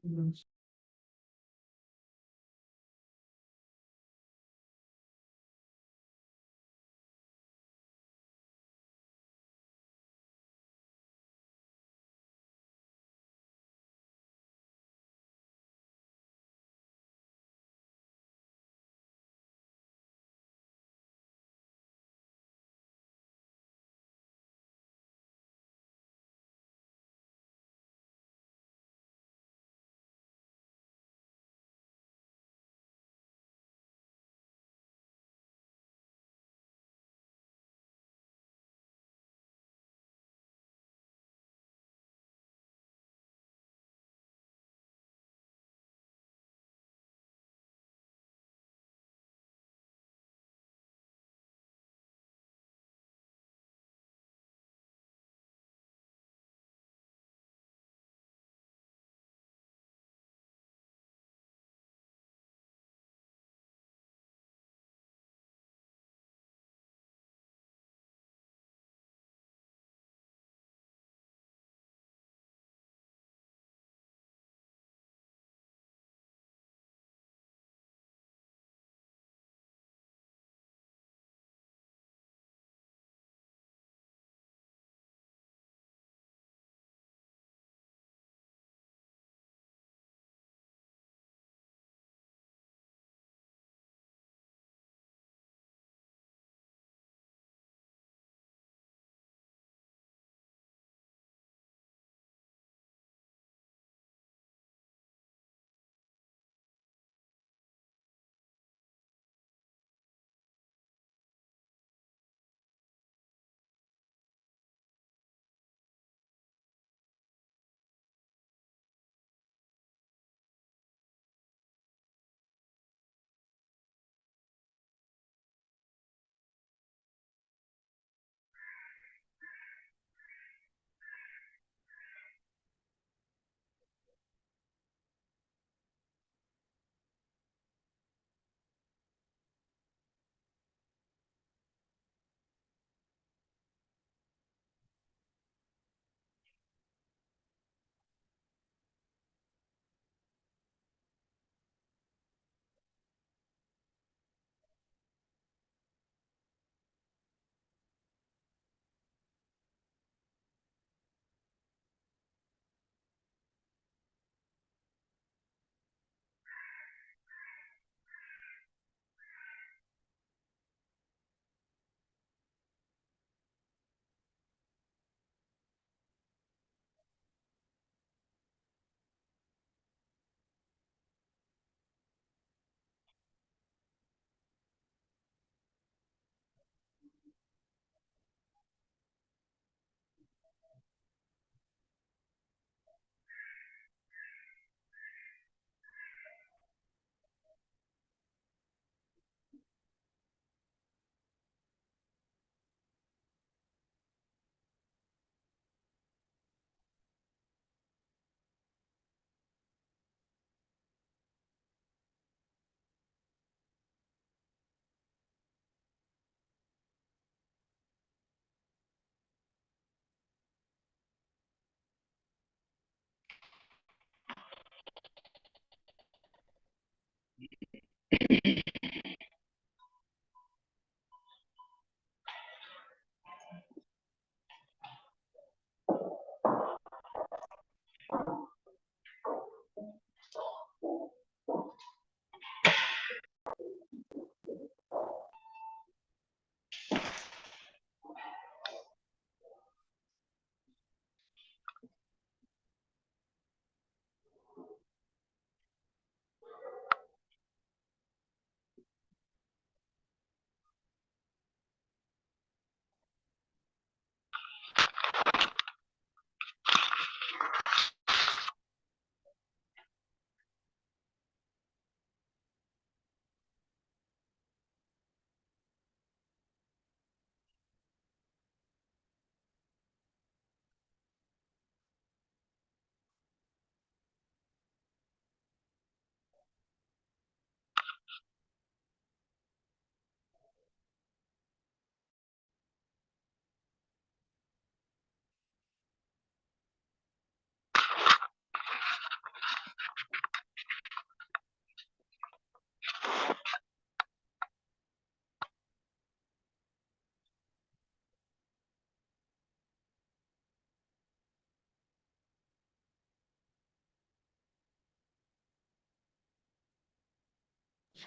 Mhm.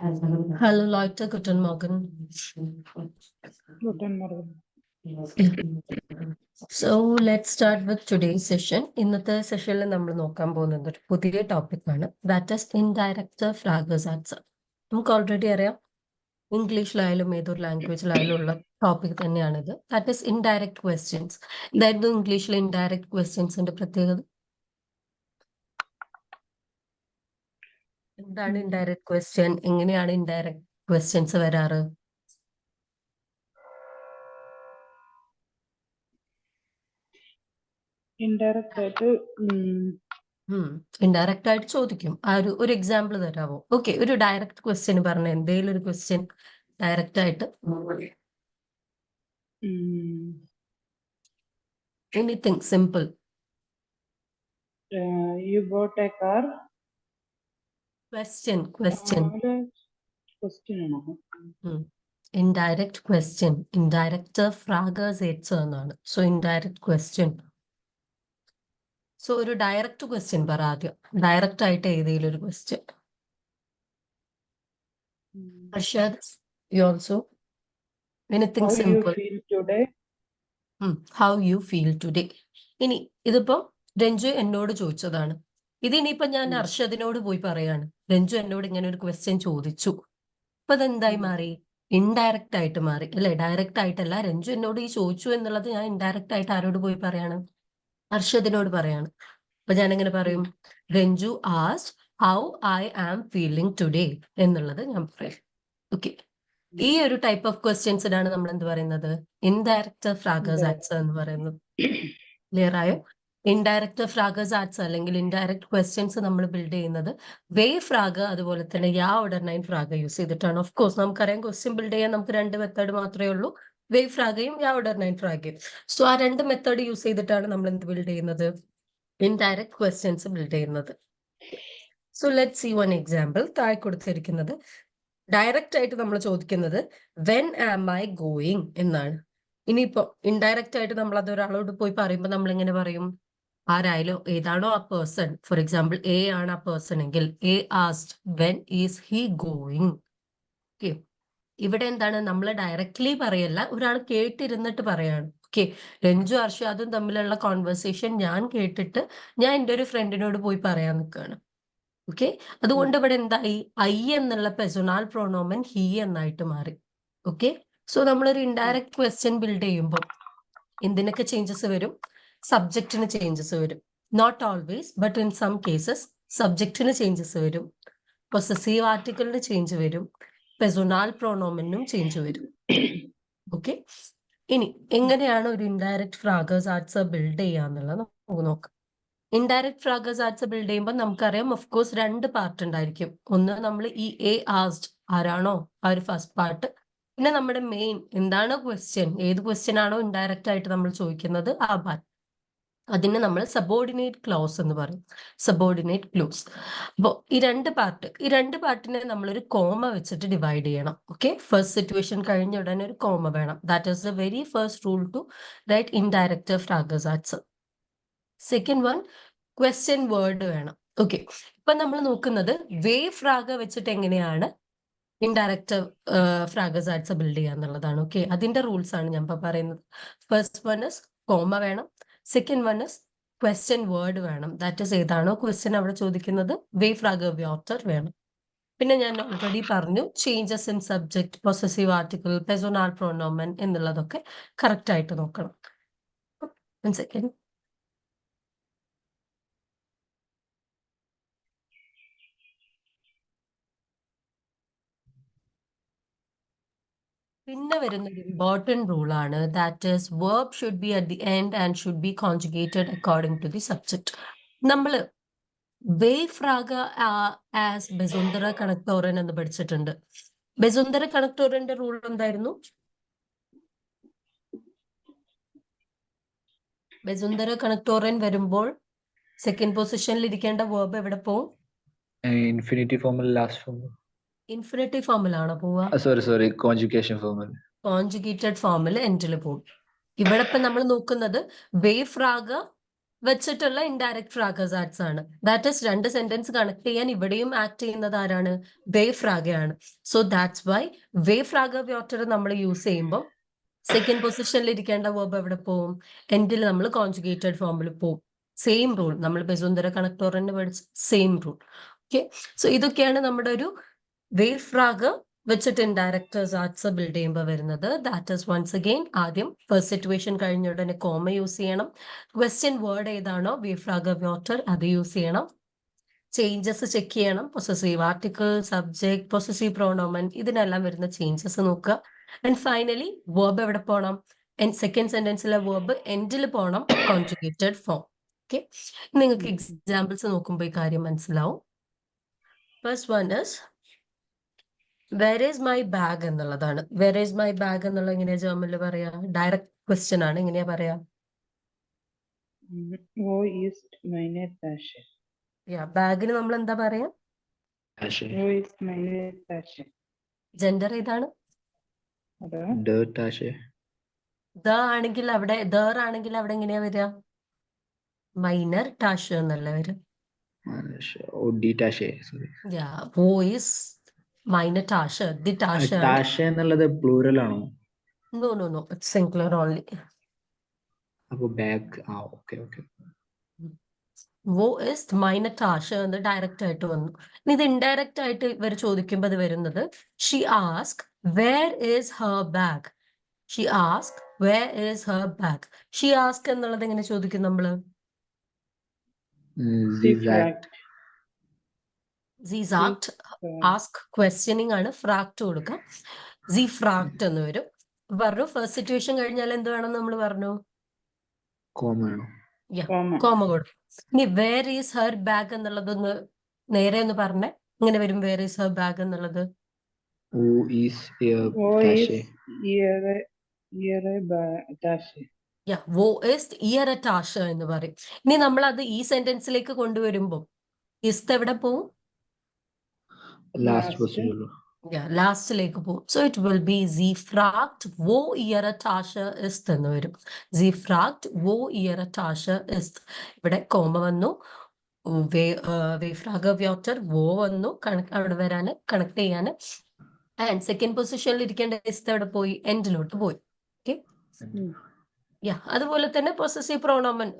Hallo Leute, guten Morgen. Guten Morgen. So let's start with today's session. ഇന്നത്തെ സെഷനിൽ നമ്മൾ നോക്കാൻ പോകുന്നത് ഒരു പുതിയ ടോപ്പിക്കാണ്, ദാറ്റ് ഈസ് ഇൻഡയറക്റ്റ് ഫ്രാഗേഴ്സ് ആൻസർ. നമുക്ക് ഓൾറെഡി അറിയാം, ഇംഗ്ലീഷിലായാലും ഏതൊരു ലാംഗ്വേജിലായാലും ഉള്ള ടോപ്പിക് തന്നെയാണിത്. That is indirect questions. ഇതായിരുന്നു ഇംഗ്ലീഷിലെ ഇൻഡയറക്റ്റ് ക്വസ്റ്റ്യൻസിന്റെ പ്രത്യേകത. എന്താണ് ഇൻഡയറക്റ്റ് ക്വസ്റ്റ്യൻ, എങ്ങനെയാണ് ഇൻഡയറക്റ്റ് ക്വസ്റ്റ്യൻസ് വരാറ്? ഇൻഡയറക്റ്റ് ആയിട്ട് ഇൻഡയറക്റ്റ് ആയിട്ട് ചോദിക്കും. ആ ഒരു എക്സാമ്പിൾ തരാമോ? ഓക്കെ, ഒരു ഡയറക്റ്റ് ക്വസ്റ്റ്യൻ പറഞ്ഞ എന്തെങ്കിലും ഒരു ക്വസ്റ്റ്യൻ ഡയറക്റ്റ് ആയിട്ട്. Anything simple. you bought a car. Question ആണോ? ഇൻഡയറക്റ്റ് ക്വസ്റ്റ്യൻ, ഇൻഡയറക്റ്റ് ഫ്രാഗേഴ്സ് ഏറ്റ്സ് എന്നാണ്. So indirect question. സോ ഒരു ഡയറക്റ്റ് ക്വസ്റ്റ്യൻ പറ ആദ്യം, ഡയറക്റ്റ് ആയിട്ട് ഏതെങ്കിലും ഒരു question. Arshad, you also anything How you simple. feel today? How you feel today. ഇനി ഇതിപ്പോ രഞ്ജു എന്നോട് ചോദിച്ചതാണ്. ഇതിനിപ്പോ ഞാൻ അർഷദിനോട് പോയി പറയാണ്, രഞ്ജു എന്നോട് ഇങ്ങനെ ഒരു ക്വസ്റ്റ്യൻ ചോദിച്ചു. അപ്പൊ അതെന്തായി മാറി? ഇൻഡയറക്റ്റ് ആയിട്ട് മാറി അല്ലെ? ഡയറക്റ്റ് ആയിട്ടല്ല. രഞ്ജു എന്നോട് ഈ ചോദിച്ചു എന്നുള്ളത് ഞാൻ ഇൻഡയറക്റ്റ് ആയിട്ട് ആരോട് പോയി പറയാണ്? അർഷദിനോട് പറയാണ്. അപ്പൊ ഞാൻ എങ്ങനെ പറയും? Ranju asked how I am feeling today എന്നുള്ളത് ഞാൻ പറയും. ഓക്കെ, ഈ ഒരു ടൈപ്പ് ഓഫ് ക്വസ്റ്റ്യൻസിനാണ് നമ്മൾ എന്ത് പറയുന്നത്? ഇൻഡയറക്റ്റ് ഫ്രാഗേഴ്സ് ആൻസർ എന്ന് പറയുന്നത്. ക്ലിയർ ആയോ? ഇൻഡയറക്റ്റ് ഫ്രാഗേഴ്സ് ആൻസർ അല്ലെങ്കിൽ ഇൻഡയറക്റ്റ് ക്വസ്റ്റ്യൻസ് നമ്മൾ ബിൽഡ് ചെയ്യുന്നത് വേ ഫ്രാഗ് അതുപോലെ തന്നെ യാ ഓർഡർനൈൻ ഫ്രാഗ് യൂസ് ചെയ്തിട്ടാണ്. ഓഫ് കോഴ്സ് നമുക്കറിയാം, ക്വസ്റ്റ്യൻ ബിൽഡ് ചെയ്യാൻ നമുക്ക് രണ്ട് മെത്തേഡ് മാത്രമേ ഉള്ളൂ, വേ ഫ്രാഗയും യാ ഓർഡർനൈൻ ഫ്രാഗയും. സോ ആ രണ്ട് മെത്തേഡ് യൂസ് ചെയ്തിട്ടാണ് നമ്മൾ എന്ത് ബിൽഡ് ചെയ്യുന്നത്? ഇൻഡയറക്റ്റ് ക്വസ്റ്റ്യൻസ് ബിൽഡ് ചെയ്യുന്നത്. So let see one example. താഴെ കൊടുത്തിരിക്കുന്നത് ഡയറക്റ്റ് ആയിട്ട് നമ്മൾ ചോദിക്കുന്നത് വെൻ ആം ഐ ഗോയിങ് എന്നാണ്. ഇനിയിപ്പോ ഇൻഡയറക്റ്റ് ആയിട്ട് നമ്മൾ അത് ഒരാളോട് പോയി പറയുമ്പോൾ നമ്മൾ എങ്ങനെ പറയും? ആരായാലും ഏതാണോ ആ പേഴ്സൺ, ഫോർ എക്സാമ്പിൾ എ ആണ് ആ പേഴ്സൺ എങ്കിൽ A asked when is he going. Okay, ഇവിടെ എന്താണ്, നമ്മൾ ഡയറക്ട്ലി പറയല്ല, ഒരാൾ കേട്ടിരുന്നിട്ട് പറയാണ്. ഓക്കെ, രഞ്ജു അർഷാദും തമ്മിലുള്ള കോൺവെർസേഷൻ ഞാൻ കേട്ടിട്ട് ഞാൻ എൻ്റെ ഒരു ഫ്രണ്ടിനോട് പോയി പറയാൻ നിൽക്കുകയാണ്. ഓക്കെ, അതുകൊണ്ട് ഇവിടെ എന്തായി? ഐ എന്നുള്ള പെർസണൽ പ്രോണോമൻ ഹി എന്നായിട്ട് മാറി. ഓക്കെ, സോ നമ്മളൊരു ഇൻഡയറക്റ്റ് ക്വസ്റ്റ്യൻ ബിൽഡ് ചെയ്യുമ്പോൾ എന്തിനൊക്കെ ചേഞ്ചസ് വരും? സബ്ജക്റ്റിന് ചേഞ്ചസ് വരും. Not always, but in some cases സബ്ജക്റ്റിന് ചേഞ്ചസ് വരും, പൊസസീവ് ആർട്ടിക്കിളിന് ചേഞ്ച് വരും, പെർസണൽ പ്രോണോമനും ചേഞ്ച് വരും. ഓക്കെ, ഇനി എങ്ങനെയാണ് ഒരു ഇൻഡയറക്റ്റ് ഫ്രാഗേഴ്സ് ആൻസർ ബിൽഡ് ചെയ്യാന്നുള്ളത് നമുക്ക് നോക്കാം. ഇൻഡയറക്റ്റ് ഫ്രാഗേഴ്സ് ആൻസർ ബിൽഡ് ചെയ്യുമ്പോൾ നമുക്കറിയാം, ഓഫ് കോഴ്സ് രണ്ട് പാർട്ട് ഉണ്ടായിരിക്കും. ഒന്ന് നമ്മൾ ഈ എ ആസ്ക്ഡ് ആരാണോ ആ ഒരു ഫസ്റ്റ് പാർട്ട്, പിന്നെ നമ്മുടെ മെയിൻ എന്താണ് ക്വസ്റ്റ്യൻ, ഏത് ക്വസ്റ്റ്യൻ ആണോ ഇൻഡയറക്റ്റ് ആയിട്ട് നമ്മൾ ചോദിക്കുന്നത് ആ പാർട്ട്. അതിനെ നമ്മൾ സബോർഡിനേറ്റ് ക്ലോസ് എന്ന് പറയും, സബോർഡിനേറ്റ് ക്ലോസ്. അപ്പോൾ ഈ രണ്ട് പാർട്ടിനെ നമ്മളൊരു കോമ വെച്ചിട്ട് ഡിവൈഡ് ചെയ്യണം. ഓക്കെ, ഫസ്റ്റ് സിറ്റുവേഷൻ കഴിഞ്ഞ ഉടനെ ഒരു കോമ വേണം. That is the very first rule to write indirect ഫ്രാഗേഴ്സ് ആൻസർ. സെക്കൻഡ് വൺ, ക്വസ്റ്റ്യൻ വേർഡ് വേണം. ഓക്കെ, ഇപ്പൊ നമ്മൾ നോക്കുന്നത് വേ ഫ്രാഗ് വെച്ചിട്ട് എങ്ങനെയാണ് ഇൻഡയറക്റ്റ് ഫ്രാഗേഴ്സ് ആൻസർ ബിൽഡ് ചെയ്യാന്നുള്ളതാണ്. ഓക്കെ, അതിന്റെ റൂൾസ് ആണ് ഞാൻ ഇപ്പൊ പറയുന്നത്. ഫസ്റ്റ് വൺ ഇസ് കോമ വേണം, second one is question word വേണം. ദാറ്റ് ഇസ് ഏതാണോ ക്വസ്റ്റ്യൻ അവിടെ ചോദിക്കുന്നത് വേ ഫ്രാഗ് വ്യോട്ടർ വേണം. പിന്നെ ഞാൻ ഓൾറെഡി പറഞ്ഞു, changes in subject, possessive article, personal pronoun എന്നുള്ളതൊക്കെ കറക്റ്റ് ആയിട്ട് നോക്കണം. One second. പിന്നെ വരുന്ന ഒരു ഇമ്പോർട്ടൻറ്റ് റൂളാണ്, that is verb should be at the end and should be conjugated according to the subject. നമ്മൾ വേ ഫ്രാഗ ആസ് ബെസുന്തര കണക്ടോറൻ എന്ന് പഠിച്ചിട്ടുണ്ട്. ബെസുന്തര കണക്ടോറന്റെ റൂൾ എന്തായിരുന്നു? ബെസുന്തര കണക്ടോറൻ വരുമ്പോൾ സെക്കൻഡ് പൊസിഷനിൽ ഇരിക്കേണ്ട വേർബ് എവിടെ പോവും? ഇൻഫിനിറ്റി ഫോമിൽ, ലാസ്റ്റ് ഫോമിൽ. ഇൻഫിനിറ്റീവ് ഫോമിലാണ് പോവുക. സോറി, കോൺജുഗേഷൻ ഫോമിൽ. കോൺജുഗേറ്റഡ് ഫോമിൽ എൻഡിൽ പോവും. ഇവിടെ ഇപ്പൊ നമ്മൾ നോക്കുന്നത് വേ ഫ്രാഗ വെച്ചിട്ടുള്ള ഇൻഡയറക്റ്റ് ഫ്രാഗസാറ്റ്സ് ആണ്. ദാറ്റ് ഇസ് രണ്ട് സെന്റൻസ് കണക്ട് ചെയ്യാൻ ഇവിടെയും ആക്ട് ചെയ്യുന്നത് ആരാണ്? വേ ഫ്രാഗയാണ്. സോ ദാറ്റ്സ് വൈ വേ ഫ്രാഗ വ്യോട്ടർ നമ്മൾ യൂസ് ചെയ്യുമ്പോൾ സെക്കൻഡ് പൊസിഷനിൽ ഇരിക്കേണ്ട വേർബ് എവിടെ പോവും? എൻഡിൽ നമ്മൾ കോൺജുഗേറ്റഡ് ഫോമിൽ പോവും. സെയിം റൂൾ നമ്മൾ ബെസുന്ദര കണക്ടോറിന് പഠിച്ച സെയിം റൂൾ. ഓക്കെ, സോ ഇതൊക്കെയാണ് നമ്മുടെ ഒരു വേ ഫ്രാഗ് വെച്ചിട്ട് ഇൻഡയറക്റ്റ് ആർട്സ് ബിൽഡ് ചെയ്യുമ്പോൾ വരുന്നത്. ദാറ്റ് ഇസ് വൺസ് അഗെയിൻ ആദ്യം ഫസ്റ്റ് സിറ്റുവേഷൻ കഴിഞ്ഞ ഉടനെ കോമ യൂസ് ചെയ്യണം. ക്വസ്റ്റ്യൻ വേർഡ് ഏതാണോ വേ ഫ്രാഗ് വ്യോട്ടർ അത് യൂസ് ചെയ്യണം. ചേഞ്ചസ് ചെക്ക് ചെയ്യണം. പൊസസീവ് ആർട്ടിക്കിൾ, സബ്ജക്ട്, പൊസസീവ് പ്രോണോമൻ, ഇതിനെല്ലാം വരുന്ന ചേഞ്ചസ് നോക്കുക. ആൻഡ് ഫൈനലി വേർബ് എവിടെ പോകണം? സെക്കൻഡ് സെന്റൻസിലെ വേർബ് എൻഡിൽ പോകണം, കോൺജുഗേറ്റഡ് ഫോം. ഓക്കെ, നിങ്ങൾക്ക് എക്സാമ്പിൾസ് നോക്കുമ്പോൾ ഈ കാര്യം മനസ്സിലാവും. First one is where is my bag എന്നുള്ളതാണ്. വേർ ഈസ് മൈ ബാഗ് എന്നുള്ളത് എങ്ങനെയാ ജർമ്മനിൽ പറയാ? ഡയറക്റ്റ് ക്വസ്റ്റ്യൻ ആണ്. എങ്ങനെയാ പറയാ? Wo ist meine Tasche? ബാഗിന് നമ്മൾ എന്താ പറയാ? Tasche. Wo ist meine Tasche? Gender ഏതാണ്? Oder? Der Tasche. ആണെങ്കിൽ അവിടെ ആണെങ്കിൽ അവിടെ എങ്ങനെയാ വരിക? മൈനർ ടാഷ് എന്നല്ല വരും. Oh, die Tasche. Sorry. വോ ഈസ് മൈനർ ടാഷ്, ദി ടാഷ്. Tasche എന്നുള്ളത് പ്ലൂറൽ ആണോ? No no no, it's singular only. അപ്പൊ ബാഗ്. Okay okay. വോ ഇസ് മൈനർ ടാഷ് എന്ന് ഡയറക്റ്റ് ആയിട്ട് വന്നു. ഇനി ഇത് ഇൻഡയറക്റ്റ് ആയിട്ട് ഇവർ ചോദിക്കുമ്പോൾ അത് വരുന്നത് she ask where is her bag. She ask where is her bag. She ask എന്നുള്ളത് എങ്ങനെ ചോദിക്കും നമ്മള്? Sie fragt. സീസാക്ട് ആസ്ക് ക്വസ്റ്റ്യനിങ് ആണ്, ഫ്രാക്ട് കൊടുക്കാം. സി ഫ്രാക്ട് എന്ന് വരും. പറഞ്ഞു ഫസ്റ്റ് സിറ്റുവേഷൻ കഴിഞ്ഞാൽ എന്ത് വേണം നമ്മൾ പറഞ്ഞു? കോമ ആണോ? Komma. കോമ കൊടുക്കും. ഇനി വേർ ഈസ് ഹെർ ബാഗ് എന്നുള്ളതൊന്ന് നേരെ ഒന്ന് പറഞ്ഞേ. ഇങ്ങനെ വരും വേർ ഈസ് ഹെർ ബാഗ് എന്നുള്ളത്. Wo ist ihr Wo Tasche? ist ihre Tasche? വോ ഇസ് ഇയർ എ ടാഷ് എന്ന് പറയും. ഇനി നമ്മൾ അത് ഈ സെന്റൻസിലേക്ക് കൊണ്ടുവരുമ്പോൾ ഇസ്ത് എവിടെ പോവും? Last Last. possible. ലാസ്റ്റിലേക്ക് പോകും. So it will be C ഫ്രാക്ട് വോ ഇയർ എ ടാഷ് ഇസ്ത് എന്ന് വരും. സി ഫ്രാക്ട് വോ ഇയർ എ ടാഷ് ഇസ്ത്. ഇവിടെ കോമ വന്നു, വേ ഫ്രാഗ വ്യോട്ടർ വോ വന്നു, അവിടെ വരാന് കണക്ട് ചെയ്യാന്. ആൻഡ് സെക്കൻഡ് പൊസിഷനിൽ ഇരിക്കേണ്ട ഇസ്ത് എവിടെ പോയി? എൻഡിലോട്ട് പോയി. ഓക്കെ, അതുപോലെ തന്നെ പൊസസീവ് പ്രോണോമൻ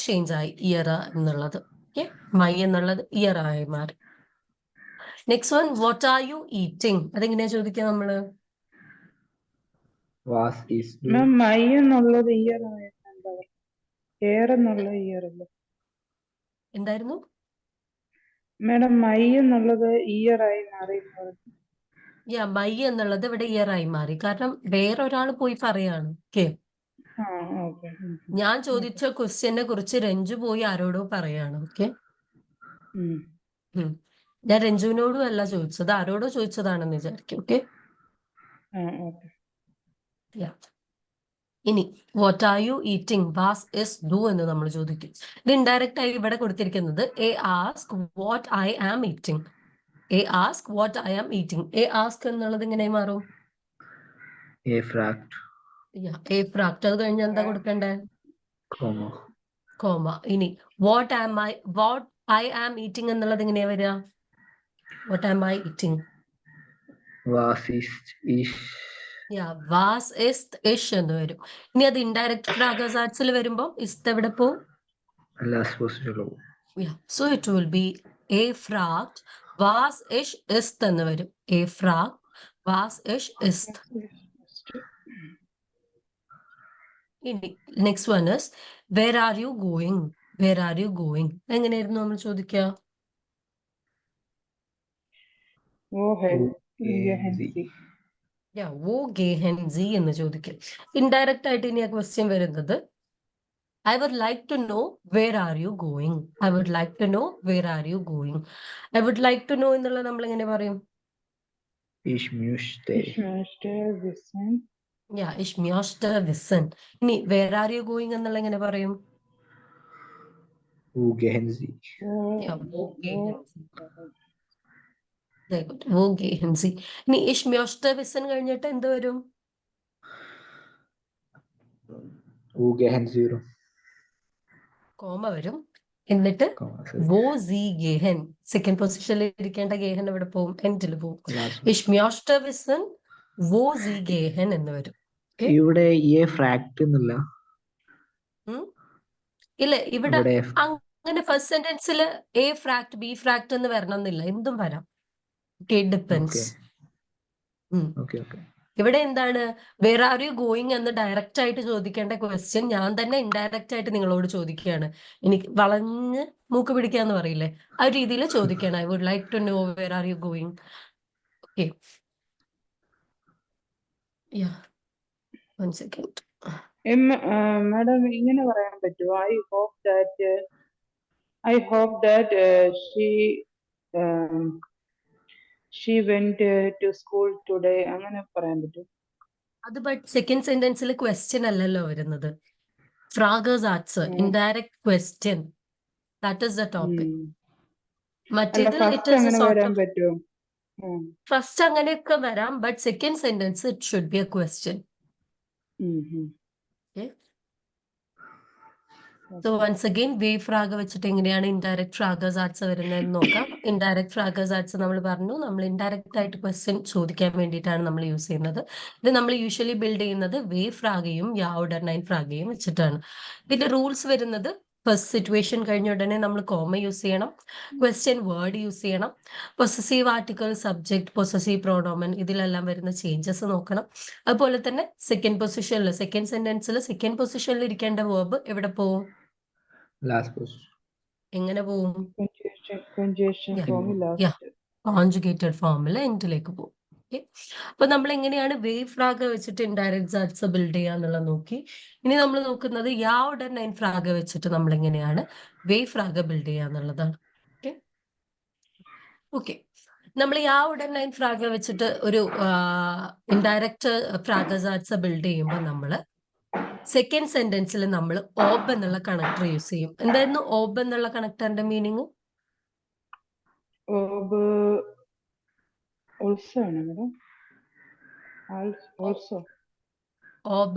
ചേഞ്ച് ആയി, ഇയർ എന്നുള്ളത്. ഓക്കെ, മൈ എന്നുള്ളത് ഇയർ ആയി മാറി. Next one, what are you eating? അതെങ്ങനെയാ ചോദിക്കുക നമ്മള്? Was ist du? Ma'am my എന്നുള്ളത് ഇയർ ആയിരുന്നുണ്ടോ? എയർ എന്നുള്ള ഇയർ അല്ലേ എന്തായിരുന്നു? മാഡം? മൈ എന്നുള്ളത് ഇയർ ആയി മാറി. മൈ എന്നുള്ളത് ഇവിടെ ഇയർ ആയി മാറി. കാരണം വേറൊരാൾ പോയി പറയാണ്. Okay, okay. ഞാൻ ചോദിച്ച ക്വസ്റ്റ്യനെ കുറിച്ച് രഞ്ജു പോയി ആരോടോ പറയാണ്. ഓക്കെ, ഞാൻ രഞ്ജുവിനോടും അല്ല ചോദിച്ചത്, ആരോടോ ചോദിച്ചതാണെന്ന് വിചാരിക്കും. Okay, okay. ഇനി വാട്ട് ആർ യു ഈറ്റിംഗ്, വാസ് ഇസ് ഡു എന്ന് നമ്മൾ ചോദിക്കും. ഇത് ഇൻഡയറക്റ്റ് ആയി ഇവിടെ കൊടുത്തിരിക്കുന്നത് A ask what I am eating. A ask what I am eating. A ask എന്നുള്ളത് ഇങ്ങനെ മാറും? A fragt. എ ഫ്രാക്ട്. അത് കഴിഞ്ഞാൽ എന്താ കൊടുക്കണ്ടേ? Komma. കോമ. ഇനി വാട്ട് ഐ ആം ഈറ്റിംഗ് എന്നുള്ളത് എങ്ങനെയാ വരിക? What am I eating? Was ist ich? വാസ് ഇസ് ഇഷ് എന്ന് വരും. ഇനി അത് ഇൻഡയറക്റ്റ് ഫ്രാഗസാറ്റ്സിൽ വരുമ്പോൾ ഇസ്ത് എവിടെ പോവും? Last possible. So it will B A ഫ്രാക്ട് was ഇഷ് ഇസ്ത് എന്ന് വരും. എ ഫ്രാക്ട് വാസ് ഇഷ് ഇസ്ത്. ഇനി next one is where are you going. Where are you going എങ്ങനെയായിരുന്നു നമ്മൾ ചോദിക്കുക? വോ ഗേഹൻ സി എന്ന് ചോദിക്കും. ഇൻഡയറക്റ്റ് ആയിട്ട് ഇനി ആ ക്വസ്റ്റ്യൻ വരുന്നത് I would like to know where are you going. I would like to know where are you going. I would like to know എന്നുള്ളത് നമ്മൾ എങ്ങനെ പറയും? Ich möchte. Ich möchte wissen. Ich möchte wissen. ഇനി where are you going എന്നുള്ള എങ്ങനെ പറയും? Wo gehen Sie? Wo gehen Sie. Wo gehen Sie. ഇനി ich möchte wissen കഴിഞ്ഞിട്ട് എന്ത് വരും? Wo gehen Sie? കോമ വരും. എന്നിട്ട് comma, sorry. വോ സി ഗേഹൻ, സെക്കൻഡ് പൊസിഷനിൽ ഇരിക്കേണ്ട ഗേഹൻ എവിടെ പോകും? എൻഡിൽ പോകും. Last one. ഇഷ് മ്യോഷ്ട വിസൻ വോ സി ഗേഹൻ എന്ന് വരും. Okay? ഇവിടെ ഫ്രാക്ട് എന്നില്ല. ഉം? ഇല്ല, ഇവിടെ ഇവിടെ അങ്ങനെ ഫസ്റ്റ് സെന്റൻസിൽ എ ഫ്രാക്ട് ബി ഫ്രാക്ട് എന്ന് വരണം എന്നില്ല, എന്തും വരാം. ഡിപ്പെൻസ്. Okay okay. ഇവിടെ എന്താണ്, വേർ ആർ യു ഗോയിങ് എന്ന് ഡയറക്റ്റ് ആയിട്ട് ചോദിക്കേണ്ട ക്വസ്റ്റ്യൻ ഞാൻ തന്നെ ഇൻഡയറക്റ്റ് ആയിട്ട് നിങ്ങളോട് ചോദിക്കുകയാണ്. എനിക്ക് വളഞ്ഞ് മൂക്ക് പിടിക്കാന്ന് പറയില്ലേ, ആ ഒരു രീതിയിൽ ചോദിക്കണം. I would like to know where are you going. Okay, yeah, 1 second. Madam ഇങ്ങനെ പറയാൻ പറ്റുമോ? I hope that she went to school today, അങ്ങനെ പറയാൻ പറ്റും? അത് ബട്ട് സെക്കൻഡ് സെന്റൻസിൽ ക്വസ്റ്റ്യൻ അല്ലല്ലോ വരുന്നത്. ഫ്രാഗേഴ്സ് ആർട്സ് indirect question, that is the topic. മറ്റേതിൽ ഇറ്റ് ഈസ് അങ്ങനെ സോർട്ട് വരാൻ ഓഫ് പറ്റുമോ? ഫസ്റ്റ് അങ്ങനെയൊക്കെ വരാം, but second sentence it should be a question. So once again വേവ് ഫ്രാഗ് വെച്ചിട്ട് എങ്ങനെയാണ് ഇൻഡയറക്റ്റ് ഫ്രാഗേഴ്സ് ആർട്സ് വരുന്നതെന്ന് നോക്കാം. ഇൻഡയറക്റ്റ് ഫ്രാഗേഴ്സ് ആർട്സ് നമ്മൾ പറഞ്ഞു, നമ്മൾ ഇൻഡയറക്റ്റ് ആയിട്ട് ക്വസ്റ്റ്യൻ ചോദിക്കാൻ വേണ്ടിയിട്ടാണ് നമ്മൾ യൂസ് ചെയ്യുന്നത്. ഇത് നമ്മൾ യൂഷ്വലി ബിൽഡ് ചെയ്യുന്നത് വേവ് ഫ്രാഗയും യാവുഡർനൈൻ ഫ്രാഗയും വെച്ചിട്ടാണ്. ഇതിന്റെ റൂൾസ് വരുന്നത്, ഫസ്റ്റ് സിറ്റുവേഷൻ കഴിഞ്ഞ ഉടനെ നമ്മൾ കോമ യൂസ് ചെയ്യണം, ക്വസ്റ്റ്യൻ വേർഡ് യൂസ് ചെയ്യണം, പൊസസീവ് ആർട്ടിക്കിൾ, സബ്ജക്ട്, പൊസസീവ് പ്രോണോമൻ, ഇതിലെല്ലാം വരുന്ന ചേഞ്ചസ് നോക്കണം. അതുപോലെ തന്നെ സെക്കൻഡ് പൊസിഷനിൽ, സെക്കൻഡ് സെന്റൻസിൽ സെക്കൻഡ് പൊസിഷനിൽ ഇരിക്കേണ്ട വേർബ് എവിടെ പോവും? Last position. എങ്ങനെ പോവും? ഫോമിൽ കോൺജുഗേറ്റഡ് ഫോമിൽ എൻഡിലേക്ക് പോകും. ഓക്കെ, അപ്പൊ നമ്മൾ എങ്ങനെയാണ് വേവ് ഫ്രാഗ് വെച്ചിട്ട് ഇൻഡയറക്റ്റ് ആർട്സ് ബിൽഡ് ചെയ്യാന്നുള്ളത് നോക്കി. ഇനി നമ്മൾ നോക്കുന്നത് യാവുഡർനൈൻ ഫ്രാഗ് വെച്ചിട്ട് നമ്മൾ എങ്ങനെയാണ് വേവ് ഫ്രാഗ് ബിൽഡ് ചെയ്യാന്നുള്ളതാണ്. ഓക്കെ ഓക്കെ നമ്മൾ യാവുഡർനൈൻ ഫ്രാഗ് വെച്ചിട്ട് ഒരു ഇൻഡയറക്റ്റ് ഫ്രാഗേഴ്സ് ആർട്സ് ബിൽഡ് ചെയ്യുമ്പോൾ നമ്മൾ സെക്കൻഡ് സെന്റൻസിൽ നമ്മൾ ഓബ് എന്നുള്ള കണക്ടർ യൂസ് ചെയ്യും. എന്തായിരുന്നു ഓബ് എന്നുള്ള കണക്ടറിന്റെ മീനിങ്? ഓബ്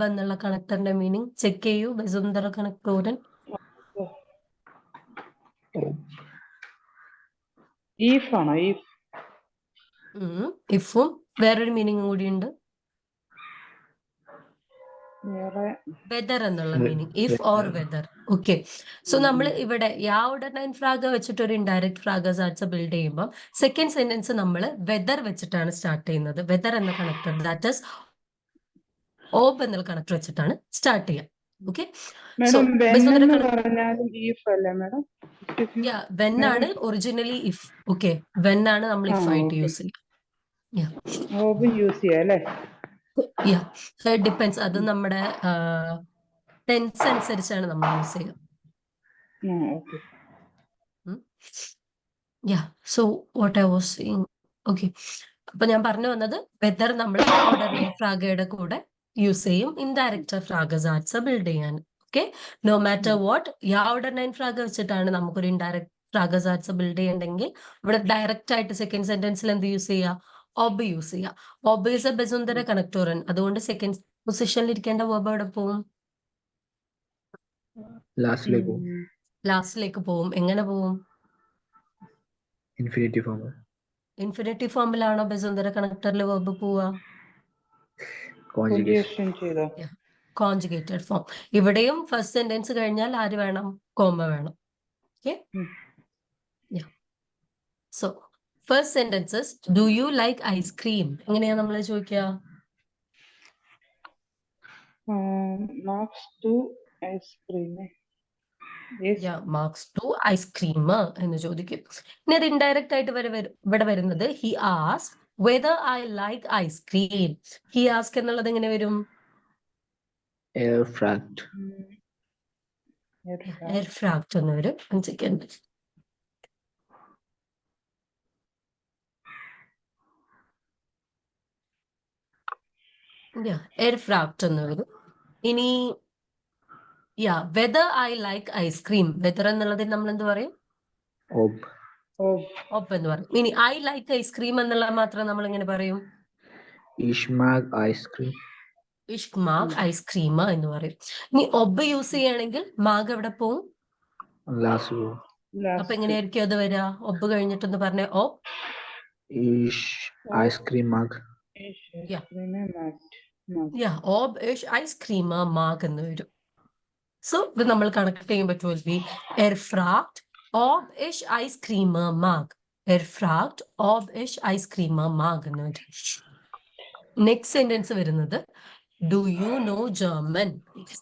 എന്നുള്ള കണക്ടറിന്റെ മീനിങ് ചെക്ക് ചെയ്യൂ ബസുന്ധര കണക്ടോരൻ. ഇഫും വേറൊരു മീനിങ് കൂടിയുണ്ട്, വെദർ എന്നുള്ള meaning, if or whether. Okay, so നമ്മൾ ഇവിടെ യാവുഡർനൈൻ ഫ്രാഗ് വെച്ചിട്ട് ഒരു ഇൻഡയറക്റ്റ് ഫ്രാഗേഴ്സ് ആർട്സ് ബിൽഡ് ചെയ്യുമ്പോൾ സെക്കൻഡ് സെന്റൻസ് നമ്മൾ വെദർ വെച്ചിട്ടാണ് സ്റ്റാർട്ട് ചെയ്യുന്നത്. വെദർ എന്ന കണക്ടർ, ദാറ്റ് ഈസ് ഓബ് എന്നുള്ള കണക്ടർ വെച്ചിട്ടാണ് സ്റ്റാർട്ട് ചെയ്യുക. ഓക്കെ, വെൻ ആണ് ഒറിജിനലി ഇഫ്. ഓക്കെ, വെൻ ആണ് നമ്മൾ ഇഫ് ആയിട്ട് യൂസ് ചെയ്യുക. ഡിപ്പെൻസ്, അത് നമ്മുടെ ടെൻസ് അനുസരിച്ചാണ് നമ്മൾ യൂസ് ചെയ്യുക. So what I was saying. Okay, അപ്പൊ ഞാൻ പറഞ്ഞു വന്നത് വെദർ നമ്മൾ യാവുഡർനൈൻ ഫ്രാഗയുടെ കൂടെ യൂസ് ചെയ്യും ഇൻഡയറക്റ്റ് ഫ്രാഗേഴ്സ് ആർട്സ് ബിൽഡ് ചെയ്യാൻ. ഓക്കെ, നോ മാറ്റർ വാട്ട്, യാവുഡർനൈൻ ഫ്രാഗ് വെച്ചിട്ടാണ് നമുക്കൊരു ഇൻഡയറക്റ്റ് ഫ്രാഗേഴ്സ് ആർട്സ് ബിൽഡ് ചെയ്യണമെങ്കിൽ ഇവിടെ ഡയറക്റ്റ് ആയിട്ട് സെക്കൻഡ് സെന്റൻസിൽ എന്ത് യൂസ് ചെയ്യുക? ഓബ് യൂസ് ചെയ്യുക. ഓബ് ഈസ് എ ബസുന്ധര കണക്ടോറൻ, അതുകൊണ്ട് സെക്കൻഡ് പൊസിഷനിൽ ഇരിക്കേണ്ട വേർബ് എവിടെ പോവും? ലാസ്റ്റിലേക്ക് പോവും. എങ്ങനെ പോവും? Infinitive form. Infinitive ഫോമിലാണോ Bashundhara കണക്ടറിൽ verb പോവുക? Conjugated form. ഇവിടെയും ഫസ്റ്റ് സെന്റൻസ് കഴിഞ്ഞാൽ ആര് വേണം? കോമ വേണം. Okay, so first sentences, do you like ice cream, എങ്ങനെയാ നമ്മൾ ചോദിക്കുക? മാർക്സ് ടു ഐസ്ക്രീം എന്ന് ചോദിക്കും. ഇനി അത് ഇൻഡയറക്റ്റ് ആയിട്ട് ഇവിടെ വരുന്നത് he ask whether I like ice cream. He ask എന്നുള്ളത് എങ്ങനെ വരും? എയർ ഫ്രാക്ട് എന്ന് വരും. എയർ ഫ്രാക്ട് എന്ന് വരും. ഇനി whether I like ice cream, whether എന്നുള്ളതിന് നമ്മൾ എന്ത് പറയും? ഓപ്പ് എന്ന് പറയും. ഇനി ഐ ലൈക്ക് ഐസ്ക്രീം എന്നുള്ളത് മാത്രം നമ്മൾ എങ്ങനെ പറയും? ഇഷ്മാഗ് ഐസ്ക്രീം എന്ന് പറയും. ഇനി ഒബ് യൂസ് ചെയ്യുകയാണെങ്കിൽ മാഗ് എവിടെ പോവും? Last go. അപ്പൊ Last. എങ്ങനെയായിരിക്കും അത് വരിക? ഒബ് കഴിഞ്ഞിട്ടെന്ന് പറഞ്ഞ ഓ Ish ice cream mug. Ish Yeah. ice cream mug. Mug. യാ ഓബ് ഇഷ് ഐസ്ക്രീം മാഗ് എന്ന് വരും. സോ ഇത് നമ്മൾ കണക്ട് ചെയ്യുമ്പോൾ ഇറ്റ് വിൽ ബി എർഫ്രാഗ്ഡ് ഓബ് ഇഷ് ഐസ്ക്രീം മാഗ്. എർഫ്രാഗ്ഡ് ഓബ് ഇഷ് ഐസ്ക്രീം മാഗ് എന്ന് വരും. നെക്സ്റ്റ് സെന്റൻസ് വരുന്നത് do you know German.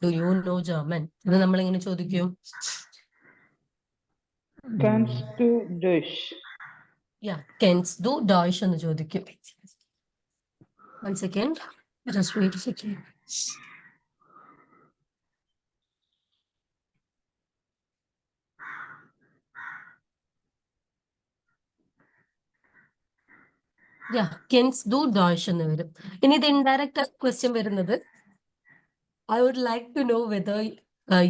Do you know German ഇത് നമ്മൾ എങ്ങനെ ചോദിക്കും? Comes to dish. യാ കെൻസ് ഡു ഡോയ്ഷ് എന്ന് ചോദിക്കും. One second, just wait a second. Yeah, kennst du Deutsch എന്ന് വരും. ഇനി ഇത് ഇൻഡയറക്റ്റ് ക്വസ്റ്റ്യൻ വരുന്നത് I would like to know whether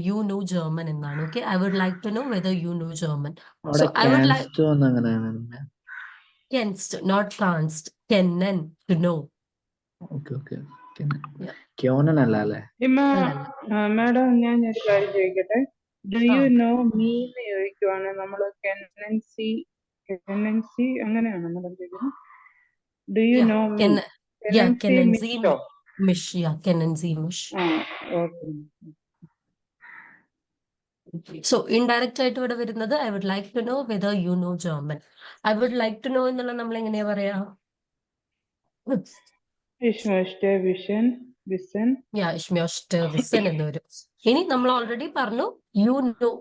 you know German എന്നാണ്. Okay, I would like to know whether you know German. So I would like Canst ഒന്ന് അങ്ങനെയാണ്. kennst, not kannst, kennen, to know. Okay. Yeah. ക്യോനൻ അല്ല അല്ലേ? അല്ലല്ല. Madam ഞാൻ ഒരു കാര്യം ചോദിക്കട്ടെ. ഡു യു ആ. നോ മീ എന്ന് ചോദിക്കുവാണ് നമ്മൾ കെന്നൻസി അങ്ങനെയാണ് നമ്മൾ ചോദിക്കുന്നത്. Do you Yeah, know me? yeah, കെന്നൻസി kennen Sie Meesho. mich. Yeah, kennen Sie mich. Okay. So indirect ആയിട്ട് ഇവിടെ വരുന്നത് I would like to know whether you know German. I would like to know എന്നുള്ള നമ്മൾ എങ്ങനെയാ പറയാ? Ich möchte wissen. Yeah, ich möchte wissen എന്ന് വരും. ഇനി നമ്മൾ ഓൾറെഡി പറഞ്ഞു you know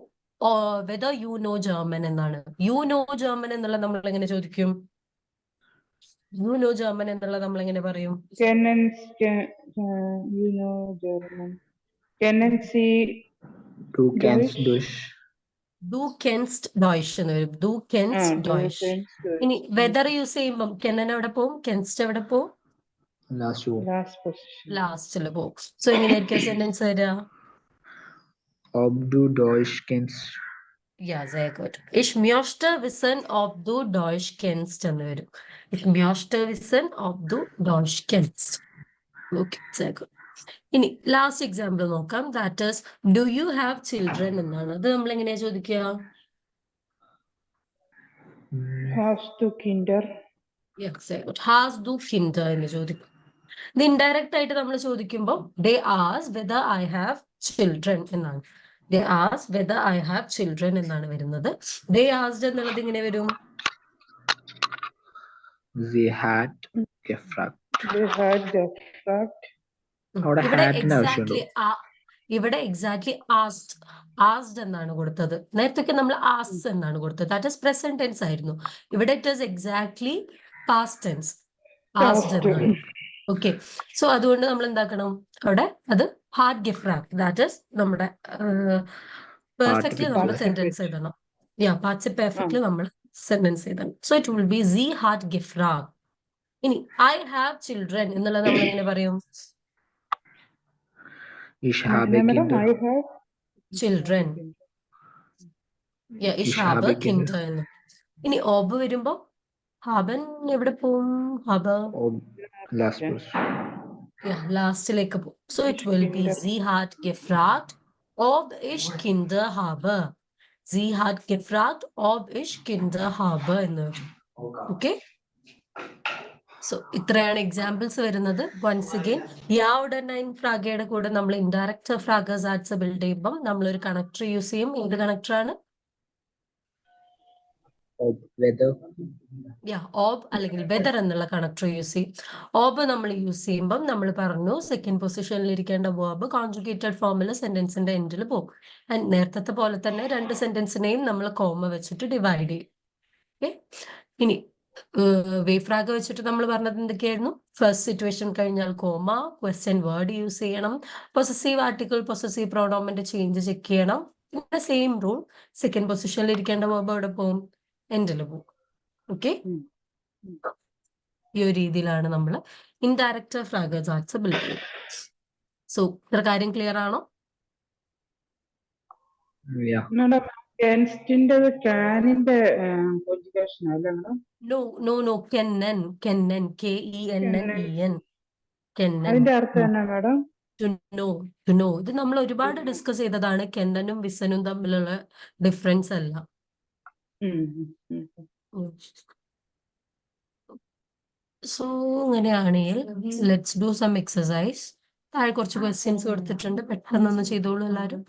whether you know German എന്നാണ്. You know German എന്നുള്ള നമ്മൾ എങ്ങനെ ചോദിക്കും? You know German എന്നുള്ള നമ്മൾ എങ്ങനെ പറയും? You know German. Kennen Sie Du kennst Deutsch? Deutsch. Du kennst Deutsch എന്ന് വരും. Du kennst Du Deutsch. kennst Deutsch. ഇനി വെദർ യൂസ് ചെയ്യുമ്പോൾ കെന്നൻ എവിടെ പോവും? കെൻസ്റ്റ് എവിടെ പോവും? Last go. Last position. ലാസ്റ്റില് പോവും. സോ എങ്ങനെയായിരിക്കും സെന്റൻസ് വരിക? Ob du Deutsch kennst. Ja, sehr gut. Ich möchte wissen, ob du Deutsch kennst എന്ന് വരും. Ich möchte wissen, ob du Deutsch kennst. Okay, sehr gut. ഇനി ലാസ്റ്റ് എക്സാമ്പിൾ നോക്കാം. That is do you have children എന്നാണ്. അത് നമ്മൾ എങ്ങനെയാ ചോദിക്കുക? Hast du Kinder? Yes, sehr gut. Hast du Kinder എന്ന് ചോദിക്കും. ഇത് ഇൻഡയറക്റ്റ് ആയിട്ട് നമ്മൾ ചോദിക്കുമ്പോൾ they ask whether I have children എന്നാണ്. They ask whether I have children എന്നാണ് വരുന്നത്. They asked എന്നുള്ളത് ഇങ്ങനെ വരും. Sie hat gefragt. They had gefragt. അവിടെ ഇവിടെ ഹാറ്റിന്റെ ആവശ്യമുണ്ടോ? ഇവിടെ എക്സാക്ട്ലി ആസ്ഡ് എന്നാണ് കൊടുത്തത്. നേരത്തെ നമ്മൾ ആസ്ഡ് എന്നാണ് കൊടുത്തത്. ദാറ്റ് ഈസ് പ്രസന്റ് ടെൻസ് ആയിരുന്നു. ഇവിടെ it is exactly past tense asked എന്നാണ്. ഓക്കെ, സോ അതുകൊണ്ട് നമ്മൾ എന്താക്കണം അവിടെ? അത് ഹാഡ് ഗിഫ്റ്റ്. ദാറ്റ് ഈസ് നമ്മുടെ പെർഫെക്റ്റ്ലി നമ്മൾ സെന്റൻസ് എഴുതണം. യാ, പാർട്ടിസിപ്പ് പെർഫെക്റ്റ്ലി നമ്മൾ സെന്റൻസ് എഴുതണം. സോ ഇറ്റ് വിൽ ബി സി ഹാഡ് ഗിഫ്റ്റ്. ഇനി ഐ ഹാവ് ചിൽഡ്രൻ എന്നുള്ളത് നമ്മൾ എങ്ങനെ പറയും? Ich habe Madam, Kinder. I have Children. Yeah, ich Ich habe habe Kinder എന്ന്. ഇനി ഓബ് വരുമ്പോ ഹാബൻ എവിടെ പോവും? ഹബ Ob last person. ലാസ്റ്റിലേക്ക് പോകും. So it will B sie hat gefragt ob ich Kinder habe. Sie hat gefragt ob ich Kinder habe എന്ന് വരും. Okay, so ഇത്രയാണ് examples വരുന്നത്. വൺസ് അഗെയിൻ യാ ഉടൻ ഫ്രാഗയുടെ കൂടെ നമ്മൾ ഇൻഡയറക്റ്റ് ഫ്രാഗേഴ്സ് ആർട്സ് ബിൽഡ് ചെയ്യുമ്പോൾ നമ്മൾ ഒരു കണക്ടർ യൂസ് ചെയ്യും. ഏത് കണക്ടറാണ്? Ob weather. ഓബ് അല്ലെങ്കിൽ വെദർ എന്നുള്ള കണക്ടർ യൂസ് ചെയ്യും. ഓബ് നമ്മൾ യൂസ് ചെയ്യുമ്പോൾ നമ്മൾ പറഞ്ഞു സെക്കൻഡ് പൊസിഷനിൽ ഇരിക്കേണ്ട വേർബ് കോൺജുഗേറ്റഡ് ഫോമിൽ സെന്റൻസിന്റെ എൻഡിൽ പോകും. ആൻഡ് നേരത്തെ പോലെ തന്നെ രണ്ട് സെന്റൻസിനെയും നമ്മൾ കോമ വെച്ചിട്ട് ഡിവൈഡ് ചെയ്യും. ഓക്കെ, ഇനി വേവ് ഫ്രാഗ് വെച്ചിട്ട് നമ്മൾ പറഞ്ഞത് എന്തൊക്കെയായിരുന്നു? ഫസ്റ്റ് സിറ്റുവേഷൻ കഴിഞ്ഞാൽ കോമ, ക്വസ്റ്റ്യൻ വേർഡ് യൂസ് ചെയ്യണം, പൊസസീവ് ആർട്ടിക്കിൾ പൊസസീവ് പ്രോണോമിന്റെ ചേഞ്ച് ചെക്ക് ചെയ്യണം. പിന്നെ സെയിം റൂൾ, സെക്കൻഡ് പൊസിഷനിൽ ഇരിക്കേണ്ട വേർബ് എവിടെ പോകും? എൻഡിൽ പോകും. ഓക്കെ, ഈ ഒരു രീതിയിലാണ് നമ്മൾ ഇൻഡയറക്റ്റ് ഫ്രാഗേഴ്സ് ആർട്സ് ബിൽഡ് ചെയ്യുന്നത്. സോ ഇത്ര കാര്യം ക്ലിയർ ആണോ? Yeah. Madam, കെൻസ്റ്റിന്റെ കാനിന്റെ കോൺജുഗേഷൻ അല്ലേ madam? നോ കെന്നൻ, KENNEN, കെന്നൻ. അതിന്റെ അർത്ഥം എന്നാ madam? To know to know ഇത് നമ്മൾ ഒരുപാട് ഡിസ്കസ് ചെയ്തതാണ്. കെന്നനും വിസനും തമ്മിലുള്ള ഡിഫറൻസ് അല്ല. സോ അങ്ങനെയാണെങ്കിൽ ലെറ്റ്സ് ഡു സം എക്സസൈസ്. താഴെ കുറച്ച് ക്വസ്റ്റ്യൻസ് കൊടുത്തിട്ടുണ്ട്, പെട്ടെന്നൊന്ന് ചെയ്തോളൂ എല്ലാവരും.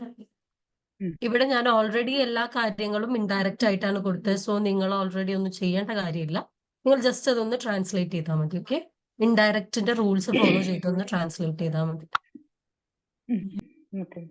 ഇവിടെ ഞാൻ ഓൾറെഡി എല്ലാ കാര്യങ്ങളും ഇൻഡയറക്റ്റ് ആയിട്ടാണ് കൊടുത്തത്. സോ നിങ്ങൾ ഓൾറെഡി ഒന്നും ചെയ്യേണ്ട കാര്യമില്ല. നിങ്ങൾ ജസ്റ്റ് അതൊന്ന് ട്രാൻസ്ലേറ്റ് ചെയ്താൽ മതി. ഓക്കെ, ഇൻഡയറക്റ്റിന്റെ റൂൾസ് ഫോളോ ചെയ്തൊന്ന് ട്രാൻസ്ലേറ്റ് ചെയ്താൽ മതി. Okay.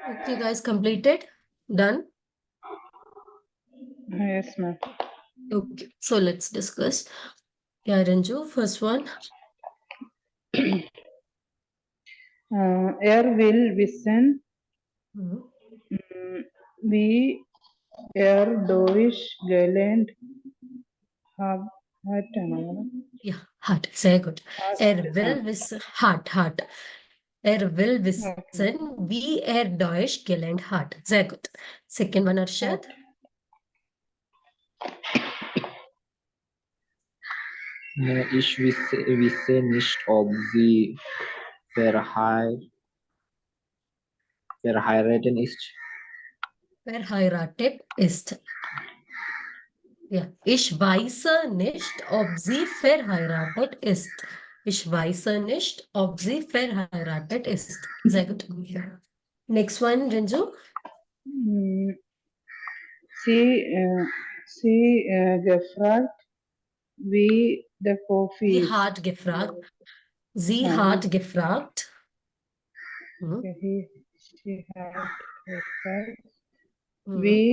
Okay, guys, completed? Done? Yes, ma'am. Okay, so let's discuss. Yeah, Ranju, first one. Er will wissen, Mhm. wie durch gelernt hat. Yeah, heart. Sehr gut. Will wissen, heart. Will wissen, wie Deutsch gelernt hat. Sehr gut. Second one, Arshad. Ich wisse nicht, ob sie verheiratet ist. Verheiratet ist. Ja, ich weiß nicht, ob sie verheiratet ist. Ich weiß nicht, ob sie verheiratet ist. Sehr gut. Next one, Ranju. Sie gefragt, wie der Coffee Sie ist. hat gefragt. Sie Ah. hat gefragt. Hm? Sie hat gefragt, Hm. wie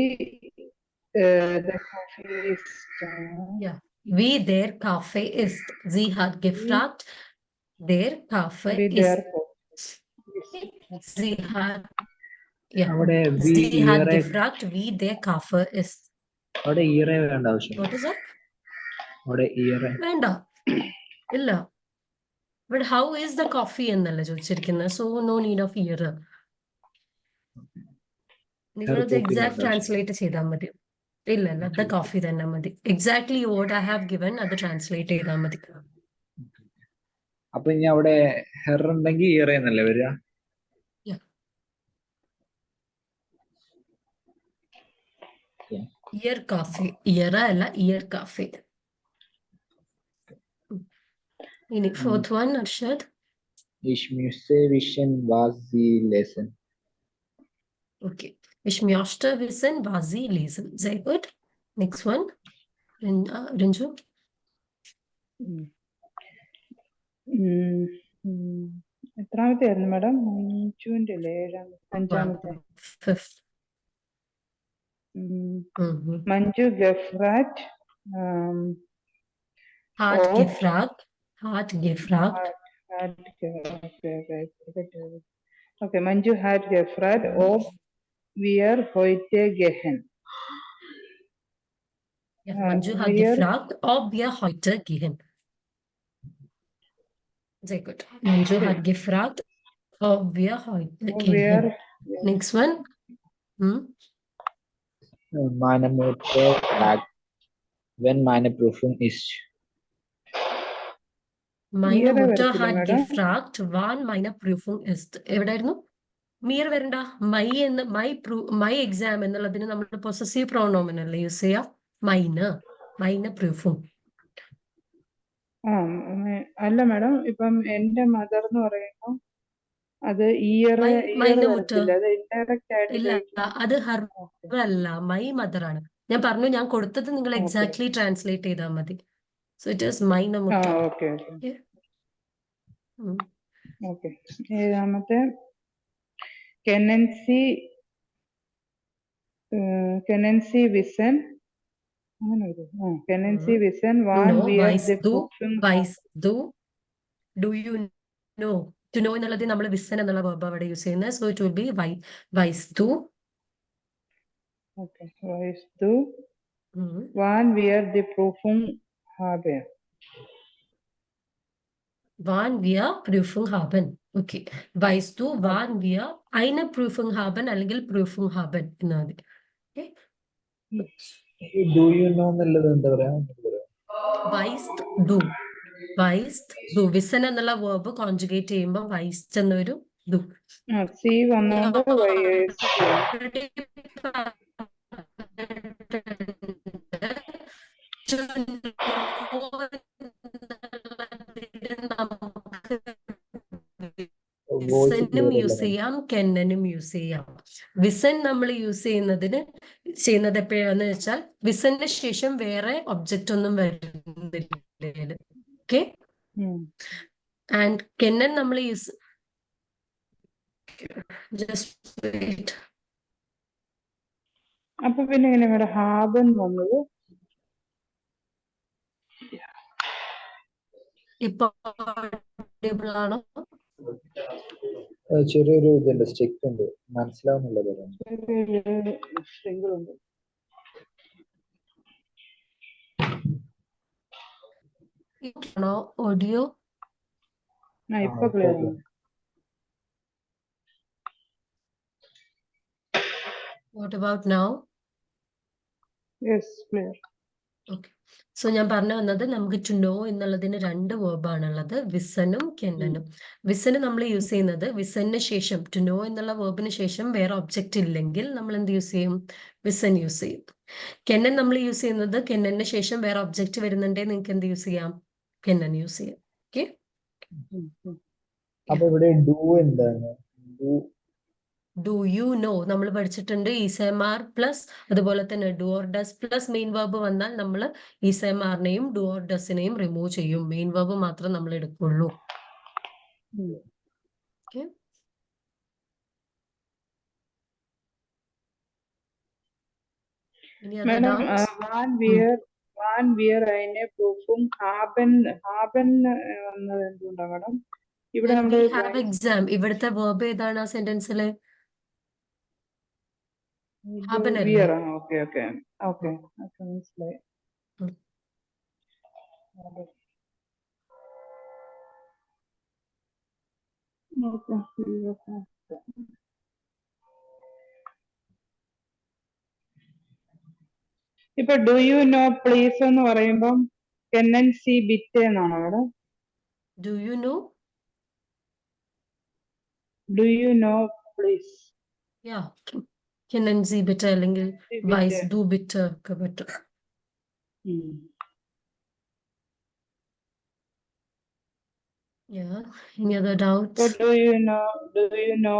der Coffee ist. Ja, wie der Kaffee ist. Sie hat gefragt, der Kaffee Wie der ist. Coffee ist. Sie hat, ja, അവിടെ sie hat gefragt, wie der Kaffee ist. അവിടെ ഇയറെ വേണ്ട ആവശ്യം. What is that? അവിടെ ഇയറെ വേണ്ട ഇല്ല. But how is the coffee എന്നല്ല ചോദിച്ചിരിക്കുന്നത്. So no need of year. നിങ്ങളത് എക്സാക്ട് ട്രാൻസ്ലേറ്റ് ചെയ്താൽ മതി. ഇല്ല ദ കോഫി തന്നെ മതി. Exactly what I have given അത് ട്രാൻസ്ലേറ്റ് ചെയ്താൽ മതി. അപ്പൊ ഇനി അവിടെ ഹെർ ഉണ്ടെങ്കിൽ ഇയറെ എന്നല്ലേ വരിക? ഇയർ കോഫി, ഇയറ അല്ല, ഇയർ കോഫി. ഇനി fourth one, Arshad. Ich müsse wissen, was sie lesen. Okay. Ich möchte wissen, was Sie lesen. Sehr gut. Next one. Ranju. എത്രാമത്തെ ആയിരുന്നു മാഡം? മഞ്ജുവിന്റെ അല്ലേ? അഞ്ചാമത്തെ. Fifth. Manju gefragt. Hat gefragt. Okay, Manju hat gefragt, ob wir heute gehen. Ja, Manju hat gefragt, ob wir heute gehen. Sehr gut. Manju hat gefragt, ob wir heute gehen. Next one. Meine Mutter fragt, wenn meine Prüfung ist. Meine Mutter hat gefragt, wann meine Prüfung ist. എവിടെയായിരുന്നു? Mere വരണ്ട. My exam എന്നുള്ളതിന് നമ്മൾ possessive പ്രോണോമൻ അല്ലേ use ചെയ്യാ? Mine പ്രൂഫും. അല്ല madam, ഇപ്പം എന്റെ മദർ എന്ന് പറയുമ്പോൾ അത് ഇയർ വരത്തില്ല, അത് ഇൻഡയറക്റ്റ് ആയിട്ട്. ഇല്ല, അത് ഹർ അല്ല, മൈ മദർ ആണ്. ഞാൻ പറഞ്ഞു, ഞാൻ കൊടുത്തത് നിങ്ങൾ എക്സാക്ട്ലി ട്രാൻസ്ലേറ്റ് ചെയ്താൽ മതി. സോ ഇറ്റ് ഈസ് മൈന മുട്ട. ഓക്കെ. ഏഴാമത്തെ കെനൻസി വിസൻ. Kennenzi wissen, wann wir die Prüfung. Do you know? To know എന്നുള്ളത് നമ്മൾ വിസൻ എന്നുള്ള verb അവിടെ യൂസ് ചെയ്യുന്നത്. So it will be weißt du. Okay, weißt du, wann wir die Prüfung haben. Wann wir Prüfung haben. Okay. Weißt du, wann wir eine Prüfung haben അല്ലെങ്കിൽ Prüfung haben എന്നാണ്. Okay. Do you know എന്നുള്ളത് എന്താ പറയാ? Weißt du. വിസൻ എന്നുള്ള verb conjugate ചെയ്യുമ്പോൾ weißt എന്നൊരു du. C വന്നോണ്ട് വിസനും use ചെയ്യാം, കെന്നനും യൂസ് ചെയ്യാം. വിസൻ നമ്മൾ യൂസ് ചെയ്യുന്നത് എപ്പോഴാന്ന് വെച്ചാൽ വിസന് ശേഷം വേറെ ഒബ്ജക്റ്റ് ഒന്നും വരുന്നില്ല. ഓക്കെ. ആൻഡ് കെന്നൻ നമ്മൾ Just wait. അപ്പൊ പിന്നെ എങ്ങനെ മേഡം ഹാബൻ വന്നത്? ഇപ്പൊ audible ആണോ? ചെറിയൊരു ഇതുണ്ട്, സ്റ്റിക്ക് ഉണ്ട്, മനസ്സിലാവുന്നില്ല പറയുന്നത്. ഉണ്ട്. ആണോ ഓഡിയോ? ഇപ്പൊ ക്ലിയർ ആണ്. What about now? Yes, clear. Okay. So ഞാൻ പറഞ്ഞു വന്നത് നമുക്ക് ടു നോ എന്നുള്ളതിന് രണ്ട് വേർബാണുള്ളത്, വിസനും കെന്നനും. വിസന് നമ്മൾ യൂസ് ചെയ്യുന്നത് വിസന് ശേഷം ടു നോ എന്നുള്ള വേർബിന് ശേഷം വേറെ ഒബ്ജക്റ്റ് ഇല്ലെങ്കിൽ നമ്മൾ എന്ത് യൂസ് ചെയ്യും? വിസൻ യൂസ് ചെയ്യും. കെന്നൻ നമ്മൾ യൂസ് ചെയ്യുന്നത് കെന്നന് ശേഷം വേറെ ഒബ്ജക്റ്റ് വരുന്നുണ്ടെങ്കിൽ നിങ്ങൾക്ക് എന്ത് യൂസ് ചെയ്യാം? കെന്നൻ യൂസ് ചെയ്യാം. ഓക്കെ. അപ്പൊ ഇവിടെ ഡു എന്താണ്? ഡു യു നോ നമ്മൾ പഠിച്ചിട്ടുണ്ട്. ഈസെമാർ പ്ലസ് അതുപോലെ തന്നെ do or does plus main verb വന്നാൽ നമ്മൾ ഈസെമാറിനെയും ഡു ഓർ ഡസിനെയും റിമൂവ് ചെയ്യും. മെയിൻ വേർബ് മാത്രം നമ്മൾ എടുക്കുള്ളൂ. ഓക്കെ. മേഡം വാൻ വിയർ അതിന്റെ പ്രൂഫും ഹാബൻ വന്നത് എന്തുകൊണ്ടാ മേഡം? ഇവിടെ നമ്മുടെ എക്സാം ഇവിടുത്തെ വേർബ് ഏതാണ് ആ സെന്റൻസിലെ? വിയർ. ഓക്കെ ഓക്കെ ഓക്കെ ഓക്കെ, മനസ്സിലായി. ഇപ്പൊ ഡു യു നോ പ്ലീസ് എന്ന് പറയുമ്പം കെന്നൻ സി ബിറ്റ് എന്നാണോ madam? Do you know? Do you know please. യാ, കെന്നൻ സി ബിറ്റ് അല്ലെങ്കിൽ വൈസ് ഡു ബിറ്റ് ഒക്കെ പറ്റും. Yeah. Any other doubts? Do you know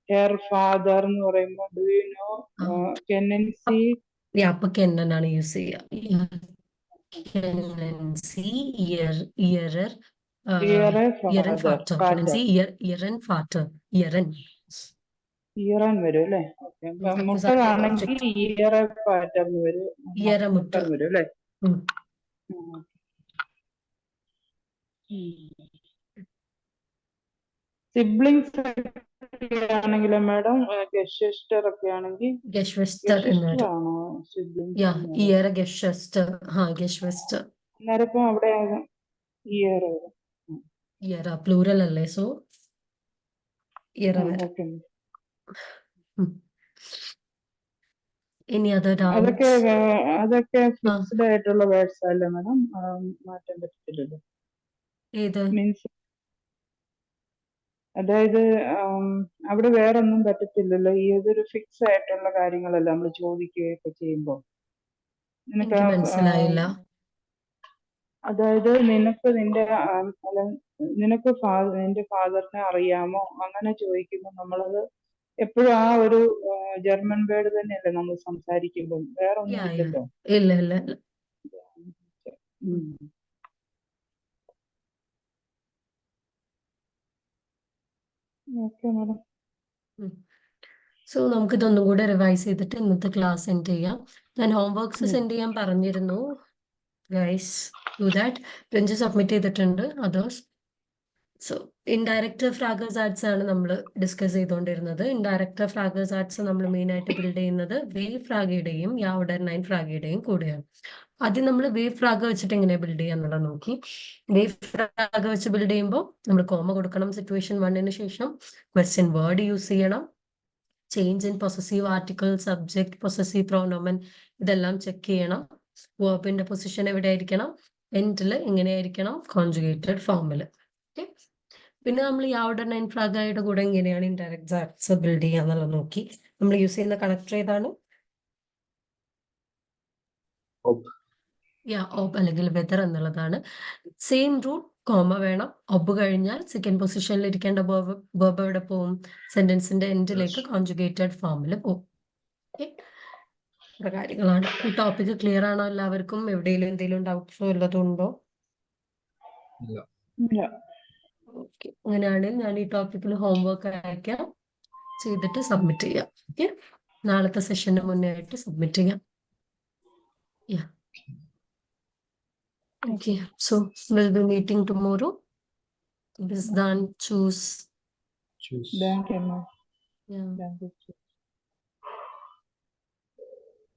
her father എന്ന് പറയുമ്പോൾ ഡു യു നോ കെന്നൻ സി? അപ്പൊ കെന്നൻ ആണ് യൂസ് ചെയ്യുക. കെന്നൻ സി ഇയറൻ വരും അല്ലേ? മുട്ടതാണെങ്കിൽ ഇയറെ പാറ്റേൺ വരും. മുട്ട വരും അല്ലേ? സിബ്ലിങ്സ് ആണെങ്കിലോ മാഡം? ഗെസ്റ്റർ ഒക്കെ ആണെങ്കിൽ ആണോ സിബ്ലിങ്സ്? അന്നേരം അവിടെ ഇയർ പ്ലൂറൽ അല്ലേ? So okay. Any other doubts? അതൊക്കെ ഫിക്സ്ഡ് ആയിട്ടുള്ള വേർഡ്സ് അല്ലേ മാഡം? മാറ്റാൻ പറ്റത്തില്ലല്ലോ. മീൻസ് അതായത് അവിടെ വേറൊന്നും പറ്റത്തില്ലല്ലോ. ഏതൊരു ഫിക്സ് ആയിട്ടുള്ള കാര്യങ്ങളല്ല നമ്മൾ ചോദിക്കുകയൊക്കെ ചെയ്യുമ്പോ. മനസ്സിലായില്ല. അതായത് നിനക്ക് നിന്റെ ഫാദറിനെ അറിയാമോ അങ്ങനെ ചോദിക്കുമ്പോൾ നമ്മളത് എപ്പോഴും ആ ഒരു ജർമ്മൻ വേർഡ് തന്നെയല്ലേ നമ്മൾ സംസാരിക്കുമ്പോൾ, വേറെ ഒന്നും ഇല്ലല്ലോ. ഇല്ല. Okay madam. സോ നമുക്ക് ഇതൊന്നും കൂടെ റിവൈസ് ചെയ്തിട്ട് ഇന്നത്തെ ക്ലാസ് എൻഡ് ചെയ്യാം. ഞാൻ ഹോംവർക്ക്സ് സെൻഡ് ചെയ്യാൻ പറഞ്ഞിരുന്നു. Guys do that. Print submit ചെയ്തിട്ടുണ്ട് അതേഴ്സ്. സോ ഇൻഡയറക്റ്റ് ഫ്രാഗേഴ്സ് ആർട്സ് ആണ് നമ്മൾ ഡിസ്കസ് ചെയ്തുകൊണ്ടിരുന്നത്. ഇൻഡയറക്റ്റ് ഫ്രാഗേഴ്സ് ആർട്സ് നമ്മൾ മെയിൻ ആയിട്ട് ബിൽഡ് ചെയ്യുന്നത് വേവ് ഫ്രാഗയുടെയും യാവുഡർനൈൻ ഫ്രാഗയുടെയും കൂടെയാണ്. ആദ്യം നമ്മൾ വേവ് ഫ്രാഗ വെച്ചിട്ട് എങ്ങനെ ബിൽഡ് ചെയ്യാന്നുള്ളത് നോക്കി. വേവ് ഫ്രാഗ വെച്ച് ബിൽഡ് ചെയ്യുമ്പോൾ നമ്മൾ കോമ കൊടുക്കണം സിറ്റുവേഷൻ 1 ശേഷം. ക്വസ്റ്റ്യൻ വേർഡ് യൂസ് ചെയ്യണം. Change in possessive article, subject, possessive പ്രോനോമൻ ഇതെല്ലാം ചെക്ക് ചെയ്യണം. വേർബിന്റെ പൊസിഷൻ എവിടെ ആയിരിക്കണം? എൻഡിൽ എങ്ങനെയായിരിക്കണം? കോൺജുഗേറ്റഡ് ഫോമിൽ. ഓക്കെ. പിന്നെ നമ്മൾ യാവുഡർനൈൻ ഫ്രാഗയുടെ കൂടെ എങ്ങനെയാണ് ഇൻഡയറക്റ്റ് ആർട്സ് ബിൽഡ് ചെയ്യാന്നുള്ളത് നോക്കി. നമ്മൾ യൂസ് ചെയ്യുന്ന കണക്ടർ ഏതാണ്? ഓബ് അല്ലെങ്കിൽ വെദർ എന്നുള്ളതാണ്. സെയിം റൂട്ട്, കോമ വേണം. ഒബ് കഴിഞ്ഞാൽ സെക്കൻഡ് പൊസിഷനിൽ ഇരിക്കേണ്ട വേർബ് എവിടെ പോവും? സെന്റൻസിന്റെ എൻഡിലേക്ക് കോൺജുഗേറ്റഡ് ഫോമിൽ പോവും. ഓക്കെ, ഇത്ര കാര്യങ്ങളാണ്. ഈ ടോപ്പിക് ക്ലിയർ ആണോ എല്ലാവർക്കും? എവിടെയെങ്കിലും എന്തെങ്കിലും ഡൗട്ട്സോ ഉള്ളതുണ്ടോ? ഓക്കെ, അങ്ങനെയാണെങ്കിൽ ഞാൻ ഈ ടോപ്പിക്കിൽ ഹോംവർക്ക് അയക്കാം. ചെയ്തിട്ട് സബ്മിറ്റ് ചെയ്യാം. ഓക്കെ, നാളത്തെ സെഷന് മുന്നേ ആയിട്ട് സബ്മിറ്റ് ചെയ്യാം. യാ, okay. So will be meeting tomorrow. This done, choose. Choose. Thank you, ma'am. Yeah. Thank you.